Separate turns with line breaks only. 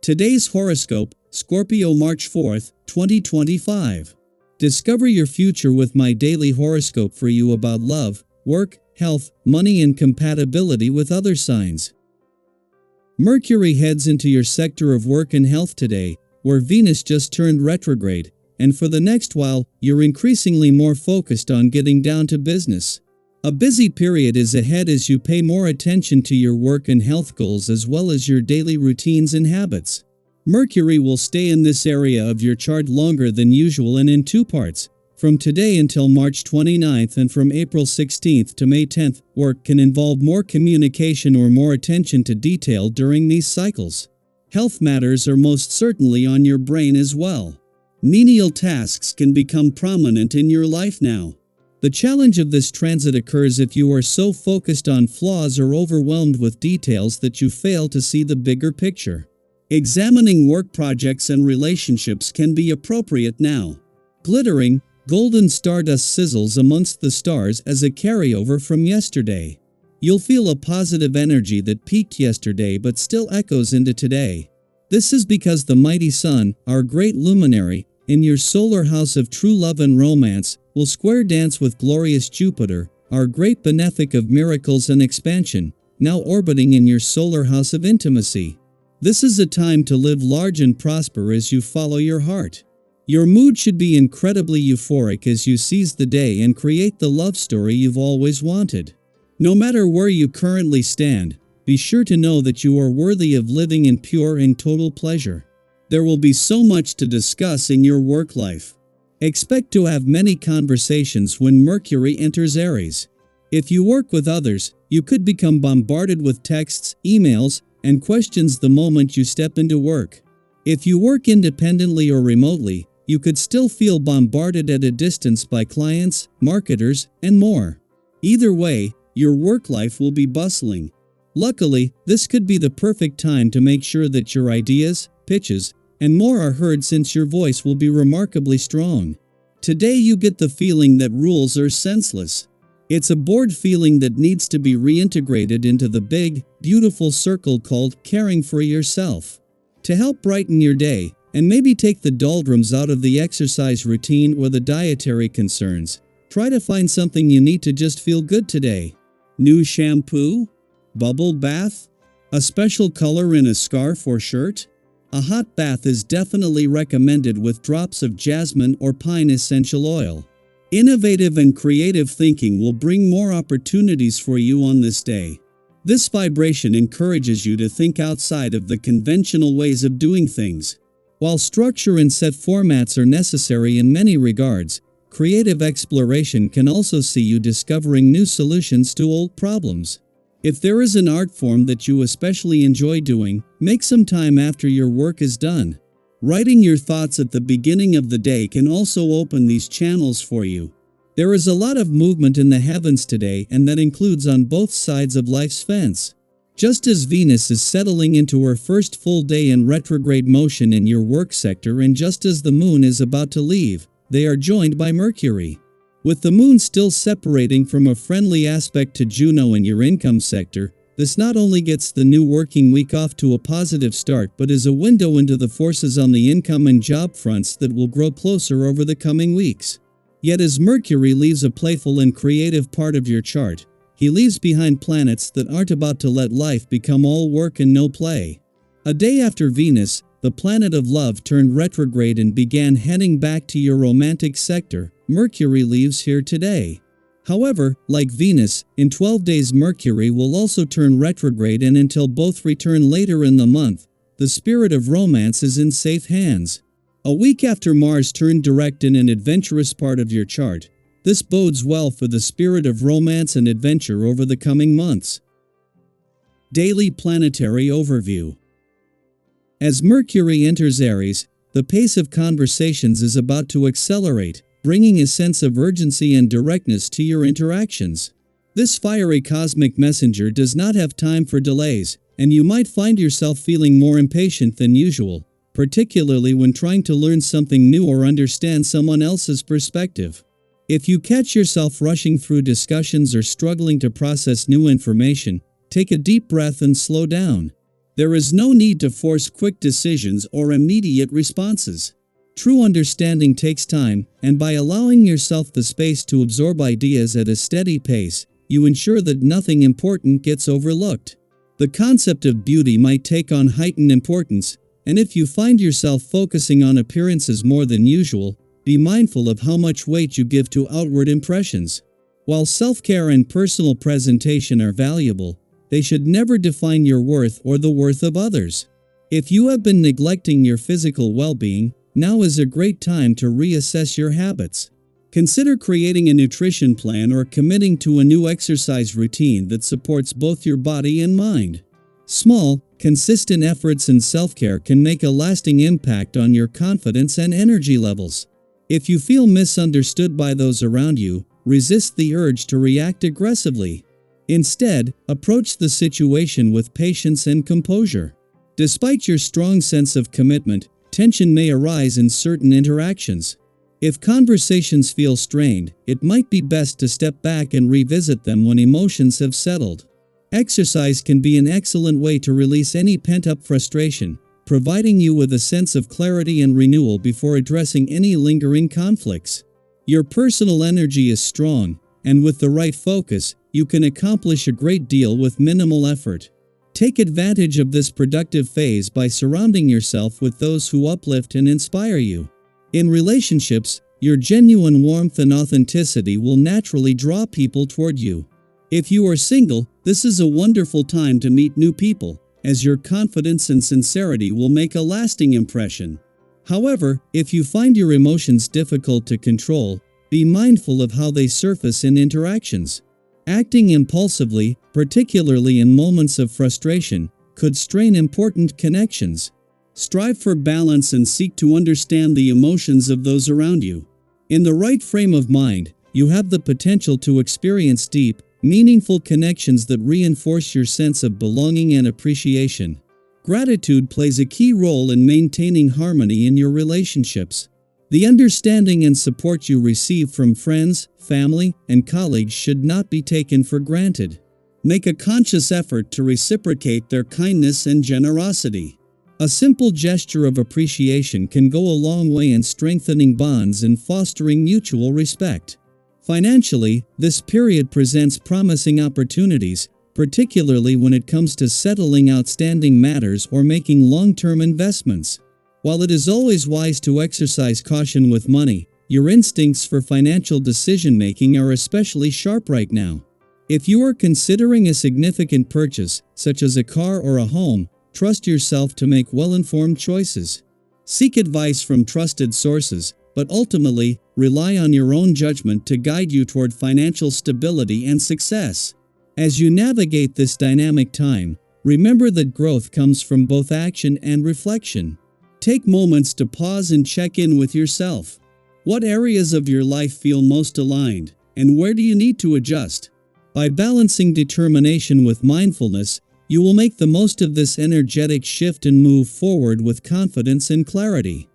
Today's horoscope, Scorpio March 4th, 2025. Discover your future with my daily horoscope for you about love, work, health, money and compatibility with other signs. Mercury heads into your sector of work and health today, where Venus just turned retrograde, and for the next while, you're increasingly more focused on getting down to business. A busy period is ahead as you pay more attention to your work and health goals as well as your daily routines and habits. Mercury will stay in this area of your chart longer than usual and in two parts, from today until March 29th and from April 16th to May 10th. Work can involve more communication or more attention to detail during these cycles. Health matters are most certainly on your brain as well. Menial tasks can become prominent in your life now. The challenge of this transit occurs if you are so focused on flaws or overwhelmed with details that you fail to see the bigger picture. Examining work projects and relationships can be appropriate now. Glittering, golden stardust sizzles amongst the stars as a carryover from yesterday. You'll feel a positive energy that peaked yesterday but still echoes into today. This is because the mighty Sun, our great luminary, in your solar house of true love and romance, will square dance with glorious Jupiter, our great benefic of miracles and expansion, now orbiting in your solar house of intimacy. This is a time to live large and prosper as you follow your heart. Your mood should be incredibly euphoric as you seize the day and create the love story you've always wanted. No matter where you currently stand, be sure to know that you are worthy of living in pure and total pleasure. There will be so much to discuss in your work life. Expect to have many conversations when Mercury enters Aries. If you work with others, you could become bombarded with texts, emails, and questions the moment you step into work. If you work independently or remotely, you could still feel bombarded at a distance by clients, marketers, and more. Either way, your work life will be bustling. Luckily, this could be the perfect time to make sure that your ideas, pitches, and more are heard since your voice will be remarkably strong. Today you get the feeling that rules are senseless. It's a bored feeling that needs to be reintegrated into the big, beautiful circle called caring for yourself. To help brighten your day, and maybe take the doldrums out of the exercise routine or the dietary concerns, try to find something you need to just feel good today. New shampoo? Bubble bath? A special color in a scarf or shirt? A hot bath is definitely recommended with drops of jasmine or pine essential oil. Innovative and creative thinking will bring more opportunities for you on this day. This vibration encourages you to think outside of the conventional ways of doing things. While structure and set formats are necessary in many regards, creative exploration can also see you discovering new solutions to old problems. If there is an art form that you especially enjoy doing, make some time after your work is done. Writing your thoughts at the beginning of the day can also open these channels for you. There is a lot of movement in the heavens today, and that includes on both sides of life's fence. Just as Venus is settling into her first full day in retrograde motion in your work sector, and just as the moon is about to leave, they are joined by Mercury. With the moon still separating from a friendly aspect to Juno in your income sector, this not only gets the new working week off to a positive start but is a window into the forces on the income and job fronts that will grow closer over the coming weeks. Yet as Mercury leaves a playful and creative part of your chart, he leaves behind planets that aren't about to let life become all work and no play. A day after Venus, the planet of love turned retrograde and began heading back to your romantic sector. Mercury leaves here today. However, like Venus, in 12 days Mercury will also turn retrograde, and until both return later in the month, the spirit of romance is in safe hands. A week after Mars turned direct in an adventurous part of your chart, this bodes well for the spirit of romance and adventure over the coming months. Daily Planetary Overview. As Mercury enters Aries, the pace of conversations is about to accelerate, bringing a sense of urgency and directness to your interactions. This fiery cosmic messenger does not have time for delays, and you might find yourself feeling more impatient than usual, particularly when trying to learn something new or understand someone else's perspective. If you catch yourself rushing through discussions or struggling to process new information, take a deep breath and slow down. There is no need to force quick decisions or immediate responses. True understanding takes time, and by allowing yourself the space to absorb ideas at a steady pace, you ensure that nothing important gets overlooked. The concept of beauty might take on heightened importance, and if you find yourself focusing on appearances more than usual, be mindful of how much weight you give to outward impressions. While self-care and personal presentation are valuable, they should never define your worth or the worth of others. If you have been neglecting your physical well-being, now is a great time to reassess your habits. Consider creating a nutrition plan or committing to a new exercise routine that supports both your body and mind. Small, consistent efforts in self-care can make a lasting impact on your confidence and energy levels. If you feel misunderstood by those around you, resist the urge to react aggressively. Instead, approach the situation with patience and composure. Despite your strong sense of commitment, tension may arise in certain interactions. If conversations feel strained, it might be best to step back and revisit them when emotions have settled. Exercise can be an excellent way to release any pent-up frustration, providing you with a sense of clarity and renewal before addressing any lingering conflicts. Your personal energy is strong, and with the right focus, you can accomplish a great deal with minimal effort. Take advantage of this productive phase by surrounding yourself with those who uplift and inspire you. In relationships, your genuine warmth and authenticity will naturally draw people toward you. If you are single, this is a wonderful time to meet new people, as your confidence and sincerity will make a lasting impression. However, if you find your emotions difficult to control, be mindful of how they surface in interactions. Acting impulsively, particularly in moments of frustration, could strain important connections. Strive for balance and seek to understand the emotions of those around you. In the right frame of mind, you have the potential to experience deep, meaningful connections that reinforce your sense of belonging and appreciation. Gratitude plays a key role in maintaining harmony in your relationships. The understanding and support you receive from friends, family, and colleagues should not be taken for granted. Make a conscious effort to reciprocate their kindness and generosity. A simple gesture of appreciation can go a long way in strengthening bonds and fostering mutual respect. Financially, this period presents promising opportunities, particularly when it comes to settling outstanding matters or making long-term investments. While it is always wise to exercise caution with money, your instincts for financial decision-making are especially sharp right now. If you are considering a significant purchase, such as a car or a home, trust yourself to make well-informed choices. Seek advice from trusted sources, but ultimately, rely on your own judgment to guide you toward financial stability and success. As you navigate this dynamic time, remember that growth comes from both action and reflection. Take moments to pause and check in with yourself. What areas of your life feel most aligned, and where do you need to adjust? By balancing determination with mindfulness, you will make the most of this energetic shift and move forward with confidence and clarity.